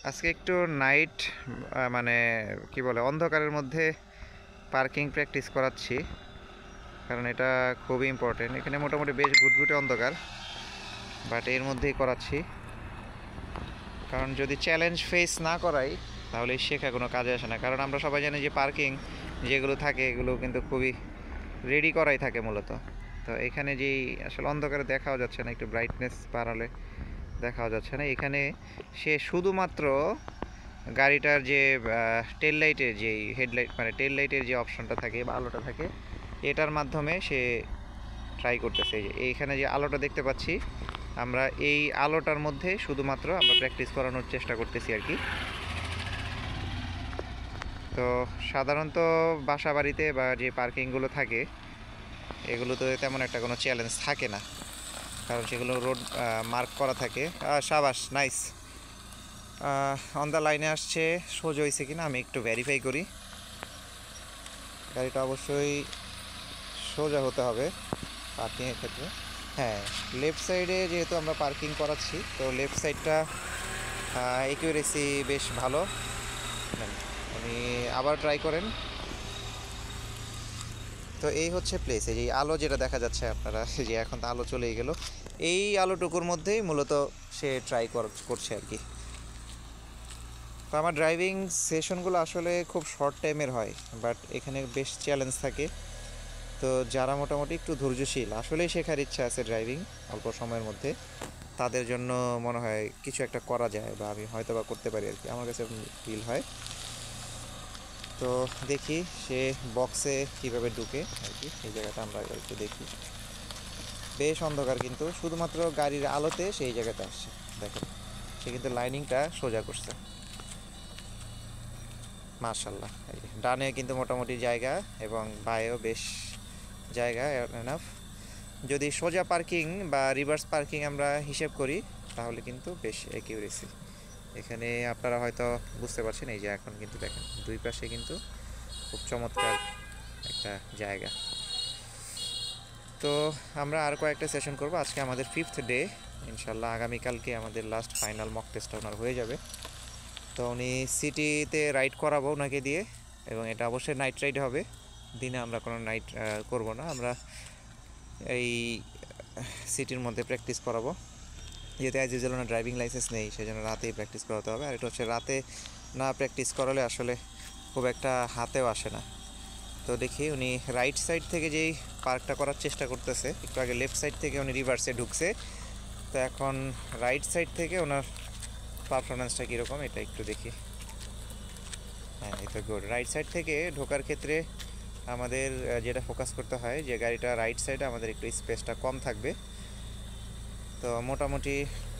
আজকে একটু নাইট মানে কি বলে অন্ধকারের মধ্যে পার্কিং প্র্যাকটিস করাচ্ছি, কারণ এটা খুবই ইম্পর্টেন্ট। এখানে মোটামুটি বেশ ঘুটঘুটে অন্ধকার, বাট এর মধ্যেই করাচ্ছি, কারণ যদি চ্যালেঞ্জ ফেস না করাই তাহলে শেখা কোনো কাজে আসে না। কারণ আমরা সবাই জানি যে পার্কিং যেগুলো থাকে এগুলো কিন্তু খুবই রেডি করাই থাকে মূলত। তো এখানে যেই আসলে অন্ধকারে দেখাও যাচ্ছে না, একটু ব্রাইটনেস বাড়ালে দেখাও যাচ্ছে না। এখানে সে শুধুমাত্র গাড়িটার যে টেল লাইটের যেই হেডলাইট মানে টেল লাইটের যে অপশনটা থাকে বা আলোটা থাকে, এটার মাধ্যমে সে ট্রাই করতেছে। এই যে এইখানে যে আলোটা দেখতে পাচ্ছি, আমরা এই আলোটার মধ্যে শুধুমাত্র আমরা প্র্যাকটিস করানোর চেষ্টা করতেছি আর কি। তো সাধারণত বাসা বাড়িতে বা যে পার্কিংগুলো থাকে এগুলোতে তেমন একটা কোনো চ্যালেঞ্জ থাকে না, কারণ সেগুলো রোড মার্ক করা থাকে। সাবাস, নাইস। অন দ্য লাইনে আসছে, সোজা হয়েছে কিনা আমি একটু ভেরিফাই করি। গাড়িটা অবশ্যই সোজা হতে হবে পার্কিংয়ের ক্ষেত্রে। হ্যাঁ, লেফট সাইডে যেহেতু আমরা পার্কিং করাচ্ছি, তো লেফট সাইডটা একিউরেসি বেশ ভালো। আপনি আবার ট্রাই করেন। তো এই হচ্ছে প্লেস, এই যে আলো যেটা দেখা যাচ্ছে আপনারা, যে এখন তো আলো চলেই গেল, এই আলোটুকুর মধ্যেই মূলত সে ট্রাই করছে আর কি। তো আমার ড্রাইভিং সেশনগুলো আসলে খুব শর্ট টাইমের হয়, বাট এখানে বেশ চ্যালেঞ্জ থাকে। তো যারা মোটামুটি একটু ধৈর্যশীল, আসলেই শেখার ইচ্ছা আছে ড্রাইভিং অল্প সময়ের মধ্যে, তাদের জন্য মনে হয় কিছু একটা করা যায়, বা আমি হয়তো বা করতে পারি আর কি, আমার কাছে ফিল হয়। তো দেখি সে বক্সে কীভাবে ঢুকে আর কি। এই জায়গাটা আমরা একটু দেখি, বেশ অন্ধকার, কিন্তু শুধুমাত্র গাড়ির আলোতে সেই জায়গাতে আসছে। দেখেন, সে কিন্তু লাইনিংটা সোজা করছে, মার্শাল্লাহ। ডানে কিন্তু মোটামুটি জায়গা, এবং বায়েও বেশ জায়গা এনাফ। যদি সোজা পার্কিং বা রিভার্স পার্কিং আমরা হিসেব করি তাহলে কিন্তু বেশ অ্যাকিউরেসি। এখানে আপনারা হয়তো বুঝতে পারছেন, এই যে এখন কিন্তু দেখেন দুই পাশে কিন্তু খুব চমৎকার একটা জায়গা। তো আমরা আর কয়েকটা সেশন করব, আজকে আমাদের 5th ডে। ইনশাল্লাহ আগামীকালকে আমাদের লাস্ট ফাইনাল মক টেস্টটা ওনার হয়ে যাবে। তো উনি সিটিতে রাইড করাবো ওনাকে দিয়ে, এবং এটা অবশ্যই নাইট রাইড হবে। দিনে আমরা কোনো নাইট করব না, আমরা এই সিটির মধ্যে প্র্যাকটিস করাবো। যেহেতু অ্যাজ ইউজুয়াল ওনার ড্রাইভিং লাইসেন্স নেই, সেজন্য রাতেই প্র্যাকটিস করাতে হবে। আর এটা হচ্ছে রাতে না প্র্যাকটিস করালে আসলে খুব একটা হাতেও আসে না। তো দেখি উনি রাইট সাইড থেকে যেই পার্কটা করার চেষ্টা করতেছে, একটু আগে লেফট সাইড থেকে উনি রিভার্সে ঢুকছে, তো এখন রাইট সাইড থেকে ওনার পারফরমেন্সটা কীরকম এটা একটু দেখি। হ্যাঁ, এটা গুড। রাইট সাইড থেকে ঢোকার ক্ষেত্রে আমাদের যেটা ফোকাস করতে হয়, যে গাড়িটা রাইট সাইডে আমাদের একটু স্পেসটা কম থাকবে। তো মোটামুটি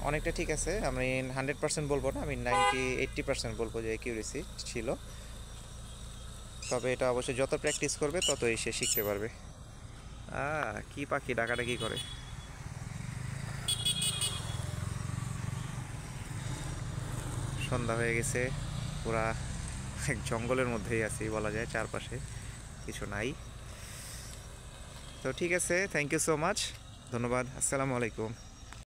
অনেকটা ঠিক আছে, আমি 100% বলবো না, আমি 80% বলবো যে অ্যাকিউরেসি ছিল। তবে এটা অবশ্যই যত প্র্যাকটিস করবে ততই সে শিখতে পারবে। কি পাখি ডাকাডাকি করে! সন্ধ্যা হয়ে গেছে, পুরা এক জঙ্গলের মধ্যেই আছি বলা যায়, চারপাশে কিছু নাই। তো ঠিক আছে, থ্যাংক ইউ সো মাচ, ধন্যবাদ, আসসালামু আলাইকুম।